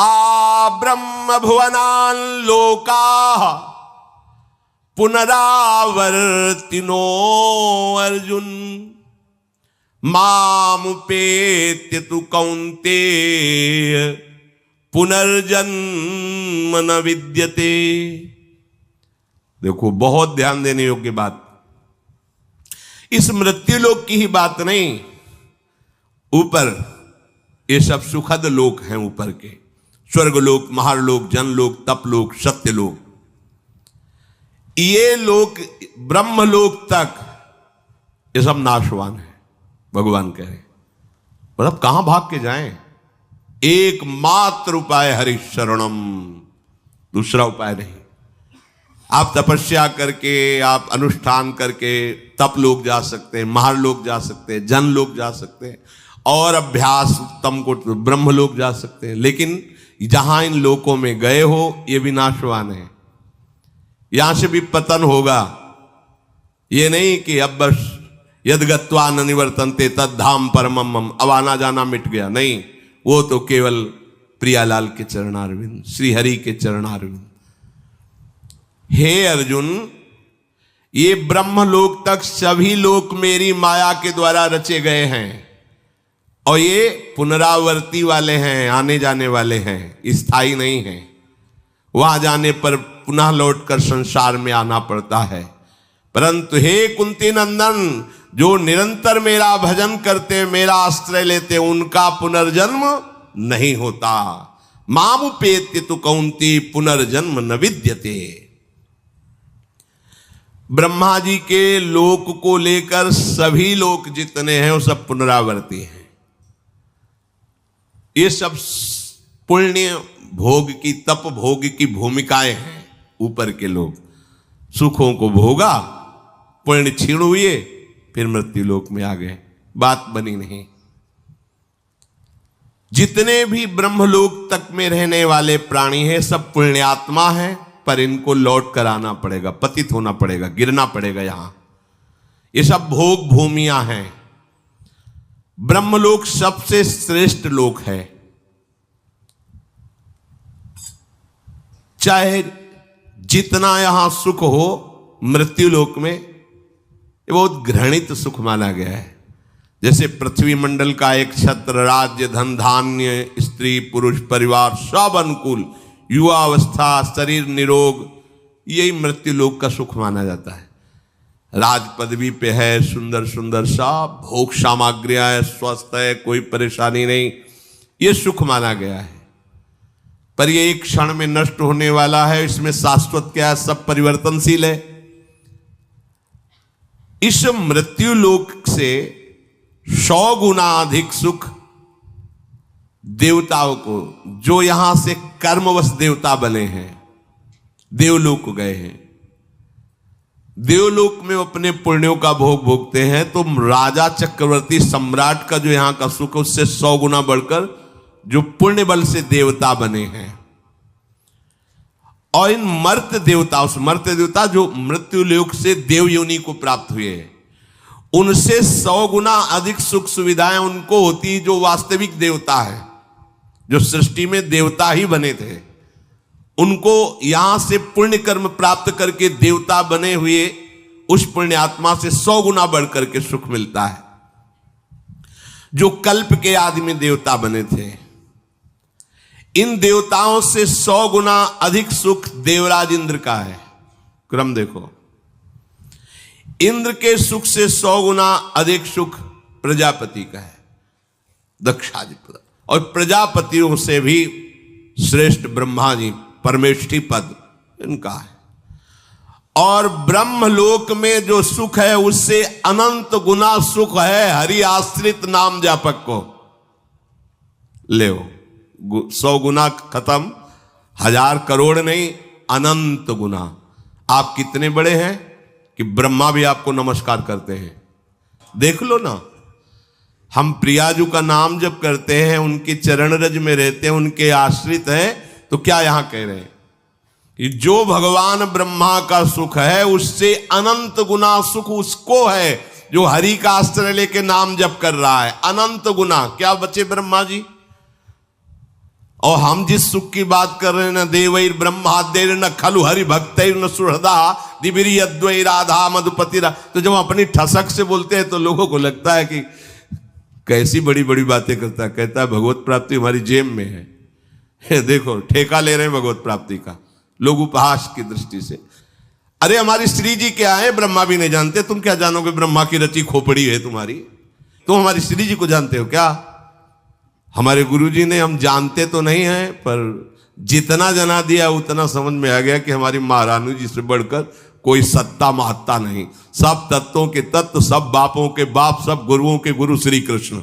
आ ब्रह्म भुवनान लोकाः पुनरावर्तिनो अर्जुन मामुपेत्य तु कौन्तेय पुनर्जन्म न विद्यते। देखो, बहुत ध्यान देने योग्य बात। इस मृत्युलोक की ही बात नहीं, ऊपर ये सब सुखद लोक हैं, ऊपर के स्वर्गलोक, महारलोक, जनलोक, तपलोक, सत्यलोक, ये लोक ब्रह्मलोक तक ये सब नाशवान है। भगवान कह रहे, मतलब कहां भाग के जाएं? एकमात्र उपाय हरि शरणम, दूसरा उपाय नहीं। आप तपस्या करके, आप अनुष्ठान करके तप लोग जा सकते हैं, महारलोक जा सकते हैं, जन लोग जा सकते हैं, और अभ्यास उत्तम को ब्रह्म लोग जा सकते हैं। लेकिन जहां इन लोकों में गए हो, ये भी नाशवान है, यहां से भी पतन होगा। ये नहीं कि अब बस यद गत्वा न निवर्तन्ते तद धाम परमम मम, अब आना जाना मिट गया, नहीं। वो तो केवल प्रियालाल के चरणारविंद, श्री हरि के चरणारविंद। हे अर्जुन, ये ब्रह्मलोक तक सभी लोक मेरी माया के द्वारा रचे गए हैं, और ये पुनरावर्ती वाले हैं, आने जाने वाले हैं, स्थायी नहीं हैं। वहां जाने पर पुनः लौटकर संसार में आना पड़ता है। परंतु हे कुंती नंदन, जो निरंतर मेरा भजन करते, मेरा आश्रय लेते, उनका पुनर्जन्म नहीं होता। मामुपेत्य तु कौन्ती पुनर्जन्म न विद्यते। ब्रह्मा जी के लोक को लेकर सभी लोक जितने हैं वो सब पुनरावर्ती हैं। ये सब पुण्य भोग की, तप भोग की भूमिकाएं हैं। ऊपर के लोग सुखों को भोगा, पुण्य क्षीण हुए, फिर मृत्यु लोक में आ गए, बात बनी नहीं। जितने भी ब्रह्मलोक तक में रहने वाले प्राणी हैं, सब पुण्यात्मा हैं, पर इनको लौट कर आना पड़ेगा, पतित होना पड़ेगा, गिरना पड़ेगा यहां। ये सब भोग भूमियां हैं। ब्रह्मलोक सबसे श्रेष्ठ लोक है। चाहे जितना यहां सुख हो, मृत्यु लोक में ये बहुत घृणित सुख माना गया है। जैसे पृथ्वी मंडल का एक छत्र, राज्य, धन, धान्य, स्त्री, पुरुष, परिवार सब अनुकूल, युवावस्था, शरीर निरोग, यही मृत्यु लोक का सुख माना जाता है। राज पदवी पे है, सुंदर सुंदर सब भोग सामग्रियां है, स्वस्थ है, कोई परेशानी नहीं, ये सुख माना गया है। पर ये एक क्षण में नष्ट होने वाला है। इसमें शाश्वत क्या है? सब परिवर्तनशील है। इस मृत्यु लोक से 100 गुना अधिक सुख देवताओं को, जो यहां से कर्मवश देवता बने हैं, देवलोक गए हैं, देवलोक में अपने पुण्यों का भोग भोगते हैं, तो राजा चक्रवर्ती सम्राट का जो यहां का सुख है, उससे 100 गुना बढ़कर जो पुण्य बल से देवता बने हैं। और इन मर्त्य देवता, उस मर्त्य देवता जो मृत्यु लोक से देव योनि को प्राप्त हुए हैं, उनसे 100 गुना अधिक सुख सुविधाएं उनको होती जो वास्तविक देवता है, जो सृष्टि में देवता ही बने थे। उनको यहां से पुण्य कर्म प्राप्त करके देवता बने हुए उस पुण्य आत्मा से 100 गुना बढ़कर के सुख मिलता है। जो कल्प के आदि में देवता बने थे, इन देवताओं से 100 गुना अधिक सुख देवराज इंद्र का है। क्रम देखो, इंद्र के सुख से 100 गुना अधिक सुख प्रजापति का है, दक्षाधिपति, और प्रजापतियों से भी श्रेष्ठ ब्रह्मा जी, परमेष्ठी पद इनका है। और ब्रह्मलोक में जो सुख है उससे अनंत गुना सुख है हरि आश्रित नाम जापक को। ले 100 गुना खत्म, 1000 करोड़ नहीं, अनंत गुना। आप कितने बड़े हैं कि ब्रह्मा भी आपको नमस्कार करते हैं। देख लो ना, हम प्रियाजू का नाम जब करते हैं, उनके चरण रज में रहते हैं, उनके आश्रित हैं, तो क्या यहां कह रहे हैं कि जो भगवान ब्रह्मा का सुख है उससे अनंत गुना सुख उसको है जो हरि का आश्रय लेके नाम जप कर रहा है। अनंत गुना क्या बचे ब्रह्मा जी? और हम जिस सुख की बात कर रहे हैं, न देवैर ब्रह्माद्यैर न खलु हरि भक्तैर न सुहृदा दिबिरी अद्वै राधा मधुपति, तो जब अपनी ठसक से बोलते हैं तो लोगों को लगता है कि कैसी बड़ी बड़ी बातें करता है। कहता है भगवत प्राप्ति हमारी जेब में है। देखो ठेका ले रहे हैं भगवत प्राप्ति का लोग उपहास की दृष्टि से। अरे हमारी श्री जी क्या है ब्रह्मा भी नहीं जानते, तुम क्या जानोगे? ब्रह्मा की रची खोपड़ी है तुम्हारी, तुम हमारी श्री जी को जानते हो क्या? हमारे गुरुजी ने, हम जानते तो नहीं हैं पर जितना जना दिया उतना समझ में आ गया कि हमारी महारानी जी से बढ़कर कोई सत्ता महत्ता नहीं। सब तत्वों के तत्व, सब बापों के बाप, सब गुरुओं के गुरु श्री कृष्ण।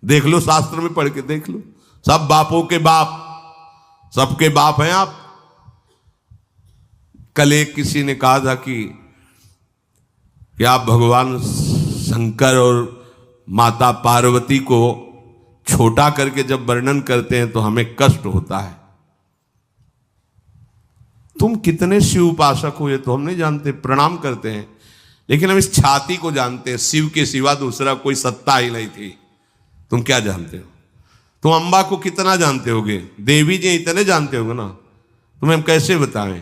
देख लो शास्त्र में पढ़ के देख लो, सब बापों के बाप, सबके बाप हैं आप। कल एक किसी ने कहा था कि आप भगवान शंकर और माता पार्वती को छोटा करके जब वर्णन करते हैं तो हमें कष्ट होता है। तुम कितने शिव उपासक हो ये तो हम नहीं जानते, प्रणाम करते हैं, लेकिन हम इस छाती को जानते हैं। शिव के सिवा दूसरा कोई सत्ता ही नहीं थी। तुम क्या जानते हो? तुम अम्बा को कितना जानते होगे? देवी जी इतने जानते होगे ना, तुम्हें हम कैसे बताएं?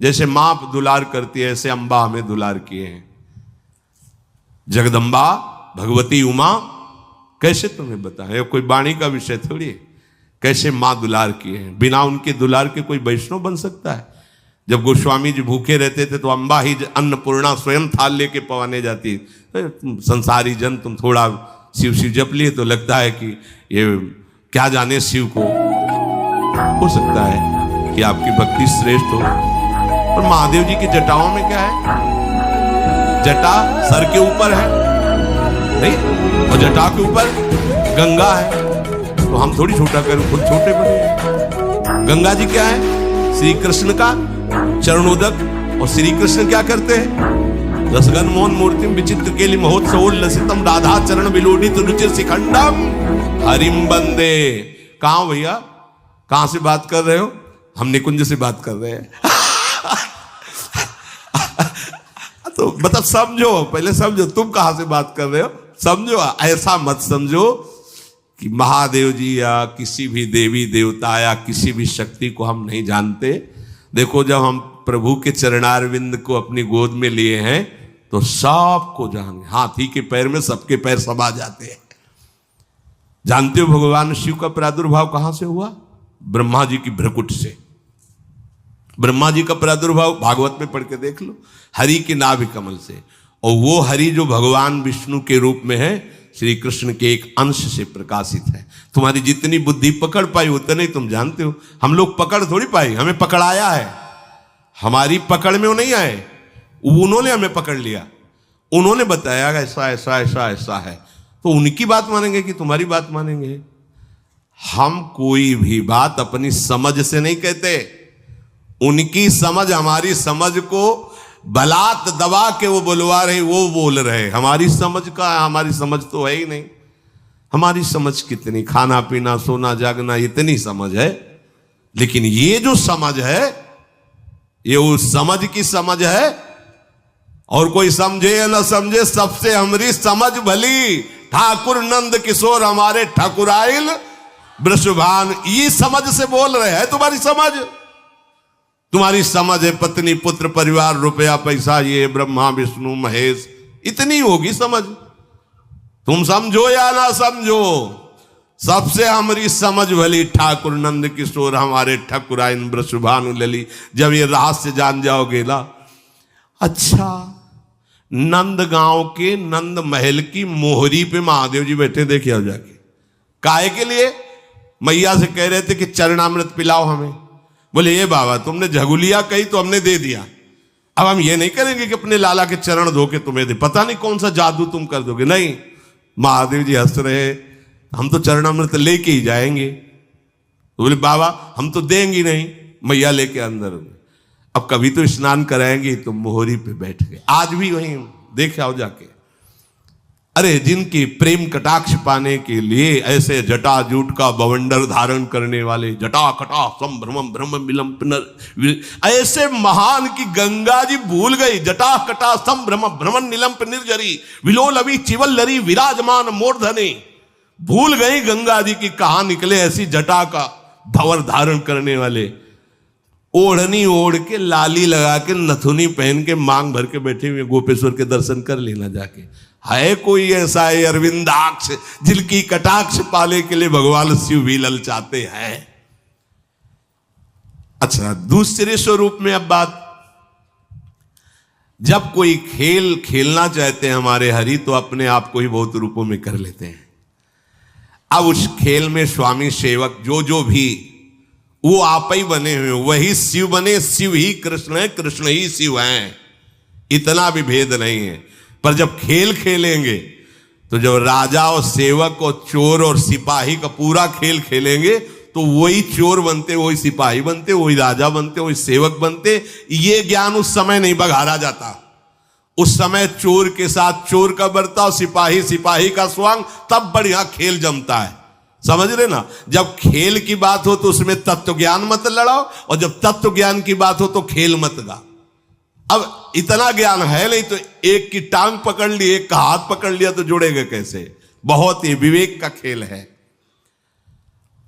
जैसे मां दुलार करती है ऐसे अम्बा हमें दुलार किए हैं। जगदम्बा भगवती उमा कैसे तुम्हें बताएं? कोई वाणी का विषय थोड़ी है। कैसे मां दुलार किए हैं, बिना उनके दुलार के कोई वैष्णव बन सकता है? जब गोस्वामी जी भूखे रहते थे तो अम्बा ही अन्नपूर्णा स्वयं थाल लेके पवाने जाती। संसारी जन तुम थोड़ा शिव शिव जप लिए तो लगता है कि ये क्या जाने शिव को। हो सकता है कि आपकी भक्ति श्रेष्ठ हो, और महादेव जी की जटाओं में क्या है? जटा सर के ऊपर है नहीं, और जटा के ऊपर गंगा है। तो हम थोड़ी छोटा करें, खुद छोटे बने। गंगा जी क्या है? श्री कृष्ण का चरणोदक। और श्री कृष्ण क्या करते हैं? रसगन मोहन मूर्ति विचित्र केली महोत्सव लसितम राधा चरण विलोडित रुचिर शिखंडम हरिम बंदे। कहां भैया, कहां से बात कर रहे हो? हम निकुंज से बात कर रहे हैं। तो मतलब समझो, पहले समझो तुम कहां से बात कर रहे हो, समझो। ऐसा मत समझो कि महादेव जी या किसी भी देवी देवता या किसी भी शक्ति को हम नहीं जानते। देखो जब हम प्रभु के चरणारविंद को अपनी गोद में लिए हैं तो सबको जान, हाथी के पैर में सबके पैर समा जाते हैं। जानते हो भगवान शिव का प्रादुर्भाव कहां से हुआ? ब्रह्मा जी की भ्रकुट से। ब्रह्मा जी का प्रादुर्भाव भागवत में पढ़ के देख लो, हरि के नाभि कमल से। और वो हरि जो भगवान विष्णु के रूप में है, श्री कृष्ण के एक अंश से प्रकाशित है। तुम्हारी जितनी बुद्धि पकड़ पाई उतने तुम जानते हो। हम लोग पकड़ थोड़ी पाई, हमें पकड़ाया है। हमारी पकड़ में वो नहीं आए, उन्होंने हमें पकड़ लिया, उन्होंने बताया ऐसा ऐसा ऐसा ऐसा है। तो उनकी बात मानेंगे कि तुम्हारी बात मानेंगे? हम कोई भी बात अपनी समझ से नहीं कहते। उनकी समझ हमारी समझ को बलात् दबा के वो बुलवा रहे, वो बोल रहे। हमारी समझ का, हमारी समझ तो है ही नहीं। हमारी समझ कितनी, खाना पीना सोना जागना इतनी समझ है, लेकिन ये जो समझ है ये उस समझ की समझ है। और कोई समझे या न समझे, सबसे हमारी समझ भली। ठाकुर नंद किशोर हमारे ठाकुराइल वृषभान, ये समझ से बोल रहे हैं। तुम्हारी समझ, तुम्हारी समझ है पत्नी पुत्र परिवार रुपया पैसा, ये ब्रह्मा विष्णु महेश, इतनी होगी समझ। तुम समझो या ना समझो, सबसे हमारी समझ भली ठाकुर नंद किशोर हमारे ठाकुराइन वृषभानु लली। जब ये रहस्य जान जाओगे ना, अच्छा नंद गांव के नंद महल की मोहरी पे महादेव जी बैठे, देखे हो जाके। काहे के लिए? मैया से कह रहे थे कि चरणामृत पिलाओ हमें। बोले ये बाबा तुमने झगुलिया कही तो हमने दे दिया, अब हम ये नहीं करेंगे कि अपने लाला के चरण धो के तुम्हें दे, पता नहीं कौन सा जादू तुम कर दोगे। नहीं, महादेव जी हंस रहे, हम तो चरणामृत लेके ही जाएंगे। तो बोले बाबा हम तो देंगे नहीं। मैया लेके अंदर, अब कभी तो स्नान कराएंगे, तो मोहरी पे बैठ गए। आज भी वहीं देखे आओ जाके। अरे जिनकी प्रेम कटाक्ष पाने के लिए ऐसे जटा जूट का बवंडर धारण करने वाले, जटा कटा संभ्रम ब्रह्म विलंब नर, ऐसे महान की गंगा जी भूल गई। जटा कटा संभ्रम भ्रमण निलंप निर्जरी विलोलवी चिवल्लरी विराजमान मूर्धनी। भूल गई गंगा जी की कहां निकले ऐसी जटा का भंवर धारण करने वाले, ओढ़नी ओढ़ के, लाली लगा के, नथुनी पहन के, मांग भर के बैठे हुए गोपेश्वर के दर्शन कर लेना जाके। है कोई ऐसा है अरविंदाक्ष जिनकी कटाक्ष पाले के लिए भगवान शिव भी ललचाते हैं? अच्छा, दूसरे स्वरूप में अब बात, जब कोई खेल खेलना चाहते हैं हमारे हरि, तो अपने आप को ही बहुत रूपों में कर लेते हैं। अब उस खेल में स्वामी सेवक जो भी वो आप ही बने हुए, वही शिव बने, शिव ही कृष्ण है, कृष्ण ही शिव हैं, इतना भी भेद नहीं है। पर जब खेल खेलेंगे तो जब राजा और सेवक और चोर और सिपाही का पूरा खेल खेलेंगे तो वही चोर बनते, वही सिपाही बनते, वही राजा बनते, वही सेवक बनते। ये ज्ञान उस समय नहीं बघारा जाता। उस समय चोर के साथ चोर का बर्ताव, सिपाही सिपाही का स्वांग, तब बढ़िया खेल जमता है। समझ रहे ना? जब खेल की बात हो तो उसमें तत्व ज्ञान मत लड़ाओ, और जब तत्व ज्ञान की बात हो तो खेल मत गा। अब इतना ज्ञान है नहीं तो एक की टांग पकड़ ली, एक का हाथ पकड़ लिया तो जुड़ेगा कैसे? बहुत ही विवेक का खेल है।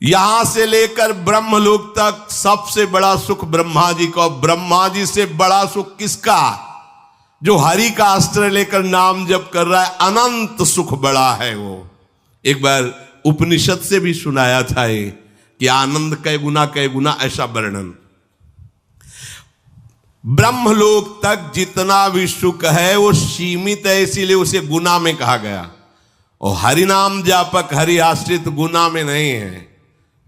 यहां से लेकर ब्रह्मलोक तक सबसे बड़ा सुख ब्रह्मा जी को। ब्रह्मा जी से बड़ा सुख किसका? जो हरि का अस्त्र लेकर नाम जप कर रहा है, अनंत सुख बड़ा है वो। एक बार उपनिषद से भी सुनाया था ये कि आनंद कै गुना ऐसा वर्णन। ब्रह्मलोक तक जितना भी सुख है वो सीमित है, इसीलिए उसे गुना में कहा गया। और हरिनाम जापक हरि आश्रित गुना में नहीं है,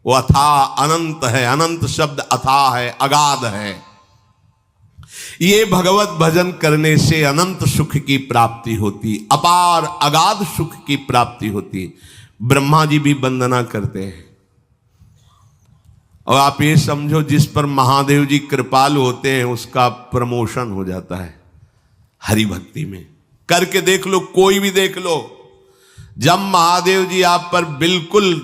वो अथाह अनंत है। अनंत शब्द अथाह है, अगाध है। ये भगवत भजन करने से अनंत सुख की प्राप्ति होती, अपार अगाध सुख की प्राप्ति होती। ब्रह्मा जी भी वंदना करते हैं। और आप ये समझो, जिस पर महादेव जी कृपालु होते हैं उसका प्रमोशन हो जाता है हरि भक्ति में। करके देख लो, कोई भी देख लो। जब महादेव जी आप पर बिल्कुल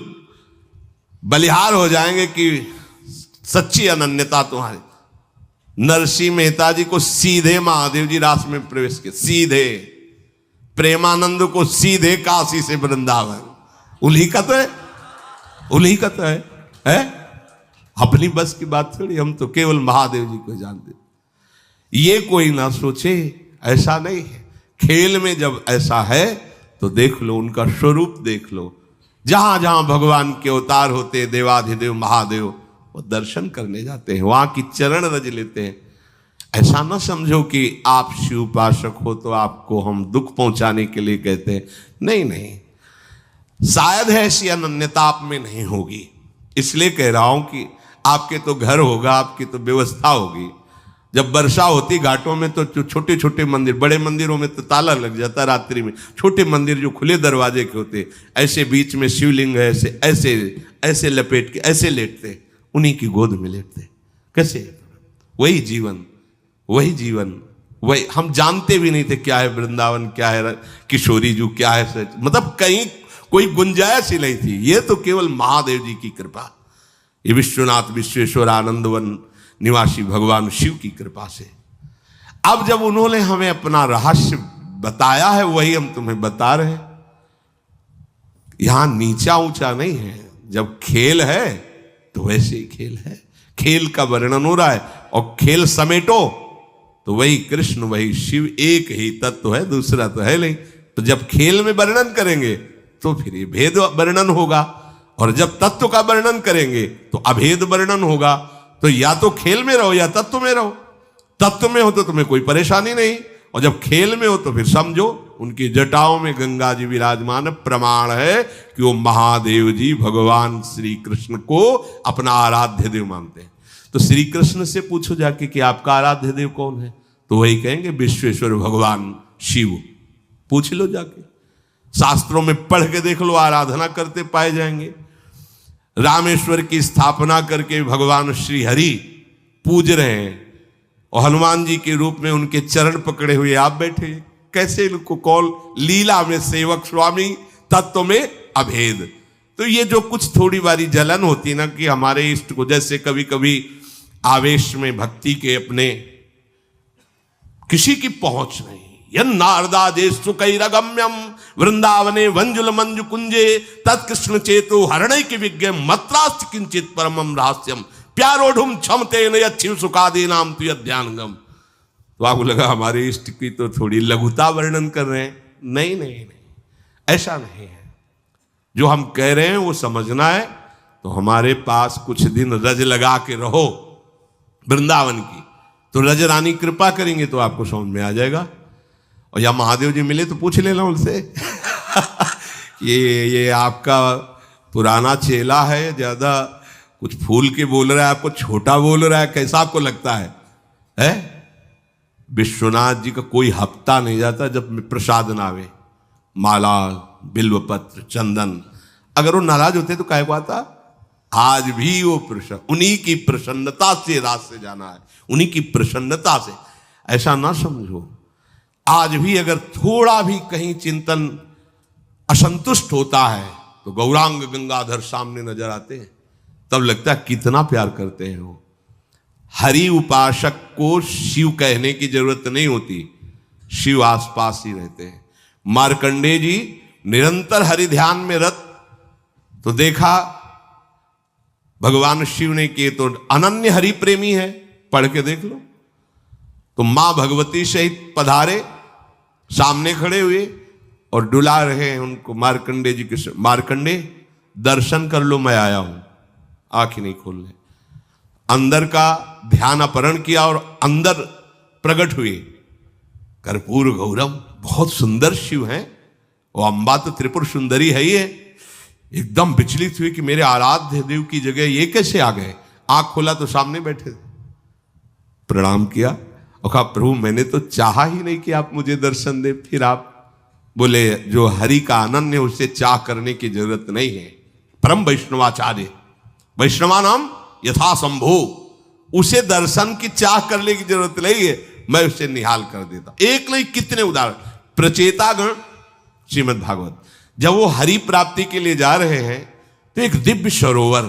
बलिहार हो जाएंगे कि सच्ची अनन्यता तुम्हारी, नरसिंह मेहता जी को सीधे महादेव जी रास में प्रवेश किए, सीधे। प्रेमानंद को सीधे काशी से वृंदावन। उन्हीं का तो है, उन्हीं का तो है? अपनी बस की बात थोड़ी, हम तो केवल महादेव जी को जानते। ये कोई ना सोचे, ऐसा नहीं है। खेल में जब ऐसा है तो देख लो, उनका स्वरूप देख लो। जहां जहां भगवान के अवतार होते, देवाधिदेव महादेव, वो दर्शन करने जाते हैं, वहां की चरण रज लेते हैं। ऐसा ना समझो कि आप शिव उपासक हो तो आपको हम दुख पहुंचाने के लिए कहते हैं। नहीं नहीं, शायद है ऐसी अनन्यता आप में नहीं होगी, इसलिए कह रहा हूं कि आपके तो घर होगा, आपकी तो व्यवस्था होगी। जब वर्षा होती घाटों में तो छोटे छोटे मंदिर, बड़े मंदिरों में तो ताला लग जाता रात्रि में। छोटे मंदिर जो खुले दरवाजे के होते, ऐसे बीच में शिवलिंग है, ऐसे ऐसे ऐसे लपेट के ऐसे लेटते, उन्हीं की गोद में लेटते। कैसे? वही जीवन, वही जीवन, वही। हम जानते भी नहीं थे क्या है वृंदावन, क्या है किशोरी जू, क्या है सच। मतलब कहीं कोई गुंजाइश ही नहीं थी। ये तो केवल महादेव जी की कृपा, ये विश्वनाथ विश्वेश्वर आनंदवन निवासी भगवान शिव की कृपा से। अब जब उन्होंने हमें अपना रहस्य बताया है, वही हम तुम्हें बता रहे हैं। यहां नीचा ऊंचा नहीं है। जब खेल है तो वैसे ही खेल है। खेल का वर्णन हो रहा है, और खेल समेटो तो वही कृष्ण वही शिव, एक ही तत्व है, दूसरा तो है नहीं। तो जब खेल में वर्णन करेंगे तो फिर ये भेद वर्णन होगा, और जब तत्व का वर्णन करेंगे तो अभेद वर्णन होगा। तो या तो खेल में रहो या तत्व में रहो। तत्व में हो तो तुम्हें कोई परेशानी नहीं, और जब खेल में हो तो फिर समझो उनकी जटाओं में गंगा जी विराजमान, प्रमाण है कि वो महादेव जी भगवान श्री कृष्ण को अपना आराध्य देव मानते हैं। तो श्री कृष्ण से पूछो जाके कि आपका आराध्य देव कौन है, तो वही कहेंगे विश्वेश्वर भगवान शिव। पूछ लो जाके, शास्त्रों में पढ़ के देख लो, आराधना करते पाए जाएंगे। रामेश्वर की स्थापना करके भगवान श्री हरि पूज रहे हैं, और हनुमान जी के रूप में उनके चरण पकड़े हुए आप बैठे। कैसे इनको कौल? लीला में सेवक स्वामी, तत्व में अभेद। तो ये जो कुछ थोड़ी बारी जलन होती है ना कि हमारे इष्ट को, जैसे कभी कभी आवेश में भक्ति के अपने किसी की पहुंच नहीं, यन्नारदा देशु कैरगम्यम वृंदावने वंजुल मंजु कुंजे तत्कृष्ण चेतो हरणय के विज्ञ मत्रास्त किंचित परमम रहस्यम प्यारोढ़ुम क्षमते न यच्छिव सुखादि नाम तु ध्यानगम। तो आपको लगा हमारे इष्ट की तो थोड़ी लघुता वर्णन कर रहे हैं। नहीं नहीं नहीं, ऐसा नहीं है। जो हम कह रहे हैं वो समझना है तो हमारे पास कुछ दिन रज लगा के रहो वृंदावन की, तो रज रानी कृपा करेंगे तो आपको समझ में आ जाएगा। और या महादेव जी मिले तो पूछ लेना उनसे ये आपका पुराना चेला है, ज्यादा कुछ फूल के बोल रहा है, आपको छोटा बोल रहा है, कैसा आपको लगता है? विश्वनाथ जी का कोई हफ्ता नहीं जाता जब प्रसाद ना आवे, माला बिल्वपत्र चंदन। अगर वो नाराज होते तो काहे को आता? आज भी वो प्रसन्न, उन्हीं की प्रसन्नता से रात से जाना है, उन्हीं की प्रसन्नता से। ऐसा ना समझो, आज भी अगर थोड़ा भी कहीं चिंतन असंतुष्ट होता है तो गौरांग गंगाधर सामने नजर आते हैं, तब लगता है कितना प्यार करते हैं वो। हरि उपासक को शिव कहने की जरूरत नहीं होती, शिव आसपास ही रहते हैं। मार्कंडेय जी निरंतर हरि ध्यान में रत, तो देखा भगवान शिव ने किए तो अनन्य हरि प्रेमी है, पढ़ के देख लो। तो मां भगवती सहित पधारे, सामने खड़े हुए और डुला रहे हैं उनको मार्कंडेय जी के। मार्कंडेय दर्शन कर लो, मैं आया हूं। आंख ही नहीं खोल रहे, अंदर का ध्यान अपहरण किया और अंदर प्रकट हुए। कर्पूर गौरम, बहुत सुंदर शिव हैं, वो अम्बा तो त्रिपुर सुंदरी है ही है। एकदम विचलित हुए कि मेरे आराध्य देव की जगह ये कैसे आ गए। आंख खोला तो सामने बैठे थे, प्रणाम किया और कहा प्रभु मैंने तो चाहा ही नहीं कि आप मुझे दर्शन दे। फिर आप बोले जो हरि का अनन्य उसे चाह करने की जरूरत नहीं है। परम वैष्णवाचार्य, वैष्णवानाम यथा संभो, उसे दर्शन की चाह करने की जरूरत नहीं है, मैं उसे निहाल कर देता। एक नहीं कितने उदाहरण। प्रचेतागण श्रीमद् भागवत, जब वो हरि प्राप्ति के लिए जा रहे हैं तो एक दिव्य सरोवर,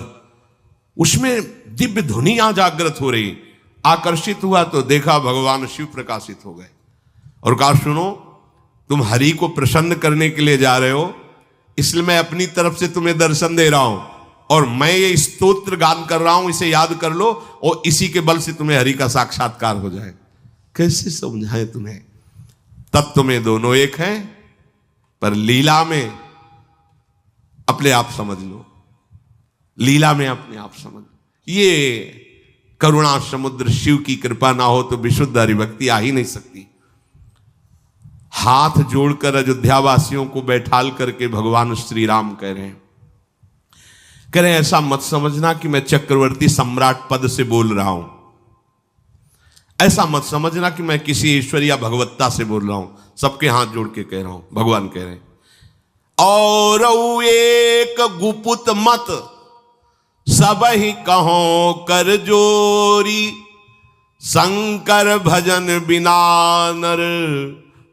उसमें दिव्य ध्वनियां जागृत हो रही। आकर्षित हुआ तो देखा भगवान शिव प्रकाशित हो गए और कहा सुनो तुम हरि को प्रसन्न करने के लिए जा रहे हो, इसलिए मैं अपनी तरफ से तुम्हें दर्शन दे रहा हूं और मैं ये स्तोत्र गान कर रहा हूं, इसे याद कर लो और इसी के बल से तुम्हें हरि का साक्षात्कार हो जाए। कैसे समझाएं तुम्हें? तत्व में दोनों एक हैं, पर लीला में अपने आप समझ लो, लीला में अपने आप समझ। ये करुणा समुद्र शिव की कृपा ना हो तो विशुद्ध हरिभक्ति आ ही नहीं सकती। हाथ जोड़कर अयोध्या वासियों को बैठाल करके भगवान श्री राम कह रहे हैं, कह रहे हैं ऐसा मत समझना कि मैं चक्रवर्ती सम्राट पद से बोल रहा हूं, ऐसा मत समझना कि मैं किसी ईश्वर या भगवत्ता से बोल रहा हूं। सबके हाथ जोड़ के कह रहा हूं, भगवान कह रहे हैं और एक गुपुत मत सब ही कहो कर जोरी, शंकर भजन बिना नर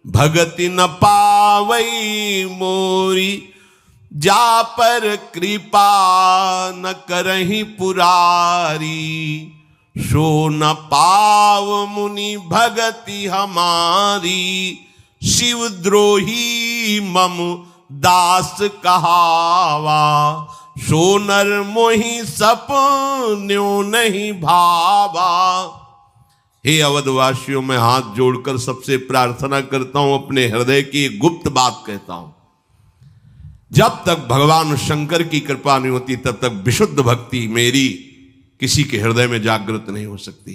भगति न पावई मोरी, जा पर कृपा न करही पुरारी, सो न पाव मुनि भगति हमारी, शिव द्रोही मम दास कहावा, सो नर मोहि सपन्यों नहीं भावा। हे अवधवासियों, मैं हाथ जोड़कर सबसे प्रार्थना करता हूं, अपने हृदय की गुप्त बात कहता हूं। जब तक भगवान शंकर की कृपा नहीं होती तब तक विशुद्ध भक्ति मेरी किसी के हृदय में जागृत नहीं हो सकती।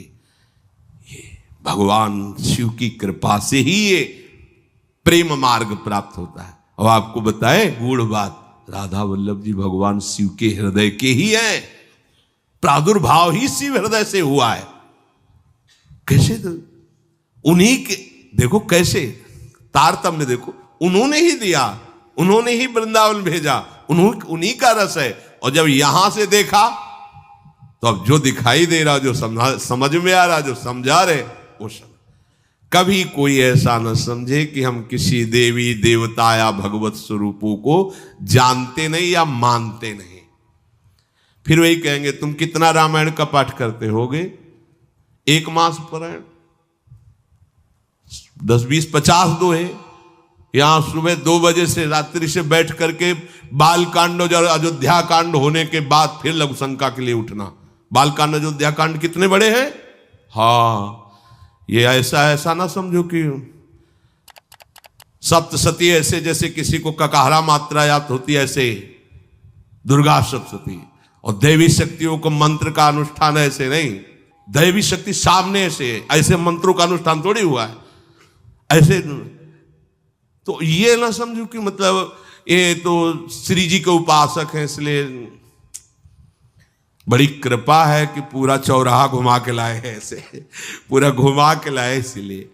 ये भगवान शिव की कृपा से ही ये प्रेम मार्ग प्राप्त होता है। और आपको बताएं गूढ़ बात, राधा वल्लभ जी भगवान शिव के हृदय के ही हैं, प्रादुर्भाव ही शिव हृदय से हुआ है। कैसे? तो उन्हीं के देखो कैसे तारतम्य देखो, उन्होंने ही दिया, उन्होंने ही वृंदावन भेजा, उन्हीं का रस है। और जब यहां से देखा तो अब जो दिखाई दे रहा, जो समझ में आ रहा, जो समझा रहे वो समझ। कभी कोई ऐसा न समझे कि हम किसी देवी देवता या भगवत स्वरूपों को जानते नहीं या मानते नहीं। फिर वही कहेंगे तुम कितना रामायण का पाठ करते होगे? 1 मास पारायण, 10, 20, 50 दोहे, यहां सुबह 2 बजे से रात्रि से बैठ करके बाल कांड और अयोध्या कांड होने के बाद फिर लघु शंका के लिए उठना। बाल कांड अयोध्या कांड कितने बड़े हैं। हाँ, ये ऐसा ना समझो कि सप्तशती ऐसे जैसे किसी को ककाहरा मात्रा याद होती है, ऐसे दुर्गा सप्तशती और देवी शक्तियों को मंत्र का अनुष्ठान ऐसे नहीं। दैवी शक्ति सामने से ऐसे मंत्रों का अनुष्ठान थोड़ी हुआ है ऐसे। तो ये ना समझो कि मतलब ये तो श्री जी के उपासक हैं इसलिए बड़ी कृपा है कि पूरा चौराहा घुमा के लाए हैं, ऐसे पूरा घुमा के लाए। इसलिए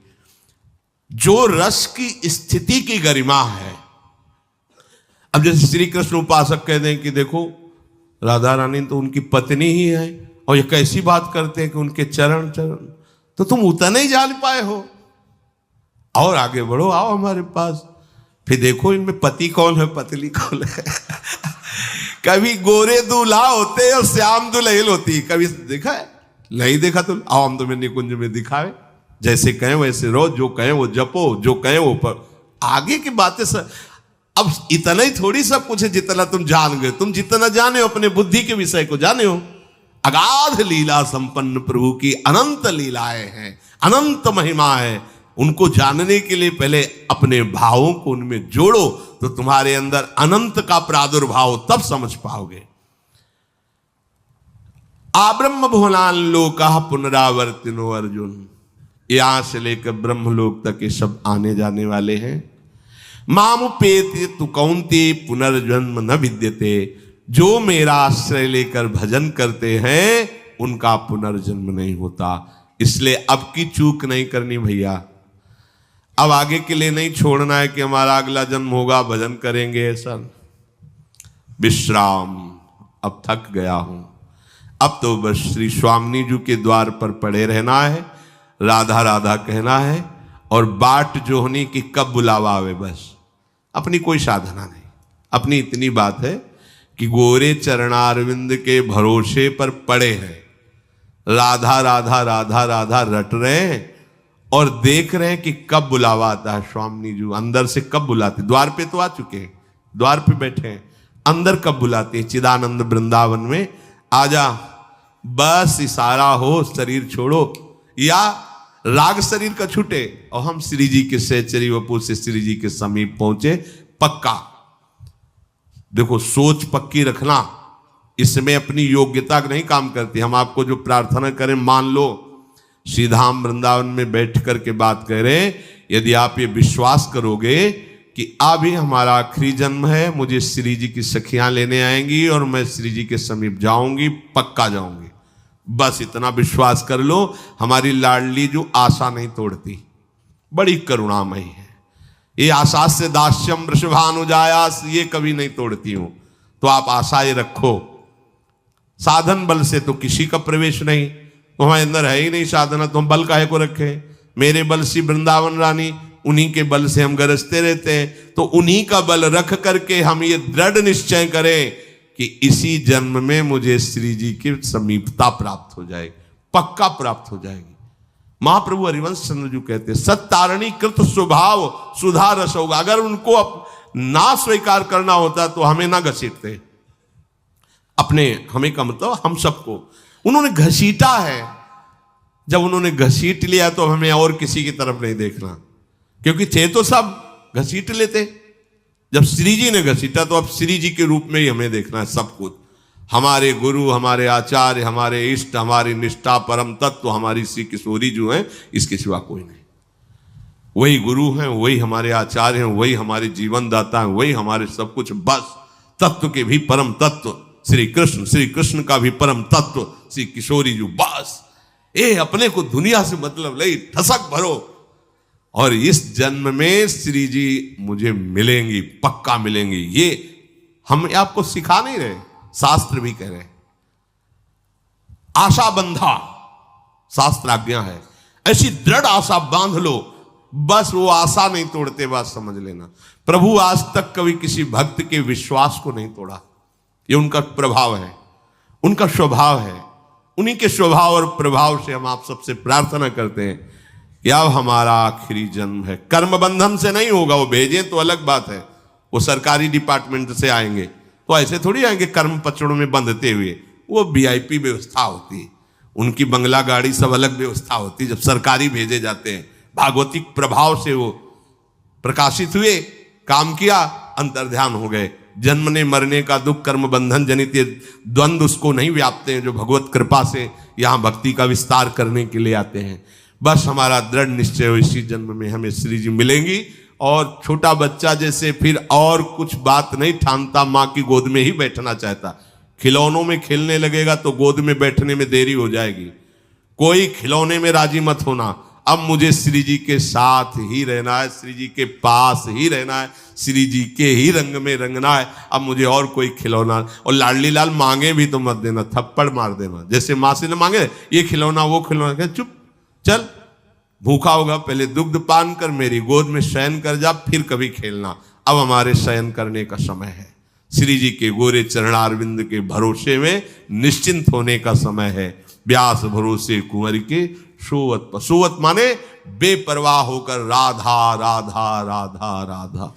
जो रस की स्थिति की गरिमा है, अब जैसे श्री कृष्ण उपासक कह दें कि देखो राधा रानी तो उनकी पत्नी ही है और ये कैसी बात करते हैं कि उनके चरण, तो तुम उतना ही जान पाए हो और आगे बढ़ो, आओ हमारे पास, फिर देखो इनमें पति कौन है पतली कौन है। कभी गोरे दूल्हा होते और श्याम दुल्हन होती, कभी देखा है? नहीं देखा तो आओ हम तुम्हें निकुंज में दिखावे, जैसे कहें वैसे रहो, जो कहें वो जपो, जो कहें वो पर आगे की बातें सब। अब इतना ही थोड़ी सब कुछ है जितना तुम जान गए। तुम जितना जाने हो अपने बुद्धि के विषय को जाने हो। अगाध लीला संपन्न प्रभु की अनंत लीलाएं हैं, अनंत महिमा है। उनको जानने के लिए पहले अपने भावों को उनमें जोड़ो तो तुम्हारे अंदर अनंत का प्रादुर्भाव तब समझ पाओगे। आब्रह्म भुवनान लोका पुनरावर्तिनो अर्जुन, यहां से लेकर ब्रह्मलोक तक ये सब आने जाने वाले हैं। मामुपेति तु कौन्ते पुनर्जन्म न विद्यते, जो मेरा आश्रय लेकर भजन करते हैं उनका पुनर्जन्म नहीं होता। इसलिए अब की चूक नहीं करनी भैया, अब आगे के लिए नहीं छोड़ना है कि हमारा अगला जन्म होगा भजन करेंगे ऐसा। विश्राम, अब थक गया हूं, अब तो बस श्री स्वामिनी जी के द्वार पर पड़े रहना है, राधा राधा कहना है और बाट जोहनी की कब बुलावा आवे, बस अपनी कोई साधना नहीं। अपनी इतनी बात है कि गोरे चरणारविंद के भरोसे पर पड़े हैं, राधा राधा राधा राधा रट रहे हैं और देख रहे हैं कि कब बुलावा आता है। स्वामिनी जी अंदर से कब बुलाते, द्वार पे तो आ चुके हैं, द्वार पे बैठे हैं, अंदर कब बुलाते हैं। चिदानंद वृंदावन में आजा, बस इशारा हो, शरीर छोड़ो या राग शरीर का छूटे और हम श्री जी के सहचरी वपु से श्री जी के समीप पहुंचे। पक्का देखो, सोच पक्की रखना, इसमें अपनी योग्यता नहीं काम करती। हम आपको जो प्रार्थना करें मान लो, श्रीधाम वृंदावन में बैठ करके बात करें, यदि आप ये विश्वास करोगे कि अभी हमारा आखिरी जन्म है, मुझे श्री जी की सखियां लेने आएंगी और मैं श्री जी के समीप जाऊंगी, पक्का जाऊंगी, बस इतना विश्वास कर लो। हमारी लाडली जो आशा नहीं तोड़ती, बड़ी करुणामयी है। ये आशा से दास्यम वृषभानुजायास, ये कभी नहीं तोड़ती हूं। तो आप आशाएं रखो। साधन बल से तो किसी का प्रवेश नहीं, तो हमारे अंदर है ही नहीं साधना, तो हम बल काहे को रखे। मेरे बल से वृंदावन रानी, उन्हीं के बल से हम गरजते रहते हैं। तो उन्हीं का बल रख करके हम ये दृढ़ निश्चय करें कि इसी जन्म में मुझे श्री जी की समीपता प्राप्त हो जाएगी, पक्का प्राप्त हो जाएगी। महाप्रभु हरिवंश चंद्र जी कहते हैं, सत्तारणी कृत स्वभाव सुधा रस होगा। अगर उनको ना स्वीकार करना होता तो हमें ना घसीटते, अपने हमें का मतलब हम सबको उन्होंने घसीटा है। जब उन्होंने घसीट लिया तो हमें और किसी की तरफ नहीं देखना, क्योंकि थे तो सब घसीट लेते। जब श्री जी ने घसीटा तो अब श्री जी के रूप में ही हमें देखना है सब कुछ। हमारे गुरु, हमारे आचार्य, हमारे इष्ट, हमारी निष्ठा, परम तत्व हमारी श्री किशोरी जो है, इसके सिवा कोई नहीं। वही गुरु हैं, वही हमारे आचार्य हैं, वही हमारे जीवन दाता हैं, वही हमारे सब कुछ। बस तत्व के भी परम तत्व श्री कृष्ण, श्री कृष्ण का भी परम तत्व श्री किशोरी जी। बस ये अपने को दुनिया से मतलब नहीं, ठसक भरो। और इस जन्म में श्री जी मुझे मिलेंगी, पक्का मिलेंगी। ये हम आपको सिखा नहीं रहे, शास्त्र भी कह रहे। आशा बंधा शास्त्र आज्ञा है, ऐसी दृढ़ आशा बांध लो, बस वो आशा नहीं तोड़ते, बात समझ लेना। प्रभु आज तक कभी किसी भक्त के विश्वास को नहीं तोड़ा, ये उनका प्रभाव है, उनका स्वभाव है। उन्हीं के स्वभाव और प्रभाव से हम आप सबसे प्रार्थना करते हैं यह हमारा आखिरी जन्म है। कर्म बंधन से नहीं होगा, वो भेजें तो अलग बात है, वो सरकारी डिपार्टमेंट से आएंगे, तो ऐसे थोड़ी आएंगे कर्म पचड़ों में बंधते हुए। वो वीआईपी व्यवस्था होती है, उनकी बंगला गाड़ी सब अलग व्यवस्था होती है। जब सरकारी भेजे जाते हैं, भागवतिक प्रभाव से वो प्रकाशित हुए, काम किया, अंतर्ध्यान हो गए। जन्मने मरने का दुख कर्म बंधन जनित द्वंद्व उसको नहीं व्यापते हैं, जो भगवत कृपा से यहाँ भक्ति का विस्तार करने के लिए आते हैं। बस हमारा दृढ़ निश्चय हो, इसी जन्म में हमें श्री जी मिलेंगी। और छोटा बच्चा जैसे फिर और कुछ बात नहीं ठानता, माँ की गोद में ही बैठना चाहता। खिलौनों में खेलने लगेगा तो गोद में बैठने में देरी हो जाएगी। कोई खिलौने में राजी मत होना। अब मुझे श्री जी के साथ ही रहना है, श्री जी के पास ही रहना है, श्री जी के ही रंग में रंगना है। अब मुझे और कोई खिलौना, और लाडली लाल मांगे भी तो मत देना, थप्पड़ मार देना। जैसे माँ से न मांगे ये खिलौना वो खिलौना, चुप चल, भूखा होगा, पहले दुग्ध पान कर, मेरी गोद में शयन कर जा, फिर कभी खेलना। अब हमारे शयन करने का समय है, श्री जी के गोरे चरणारविंद के भरोसे में निश्चिंत होने का समय है। व्यास भरोसे कुंवर के सोवत, सोवत माने बेपरवाह होकर राधा राधा राधा राधा।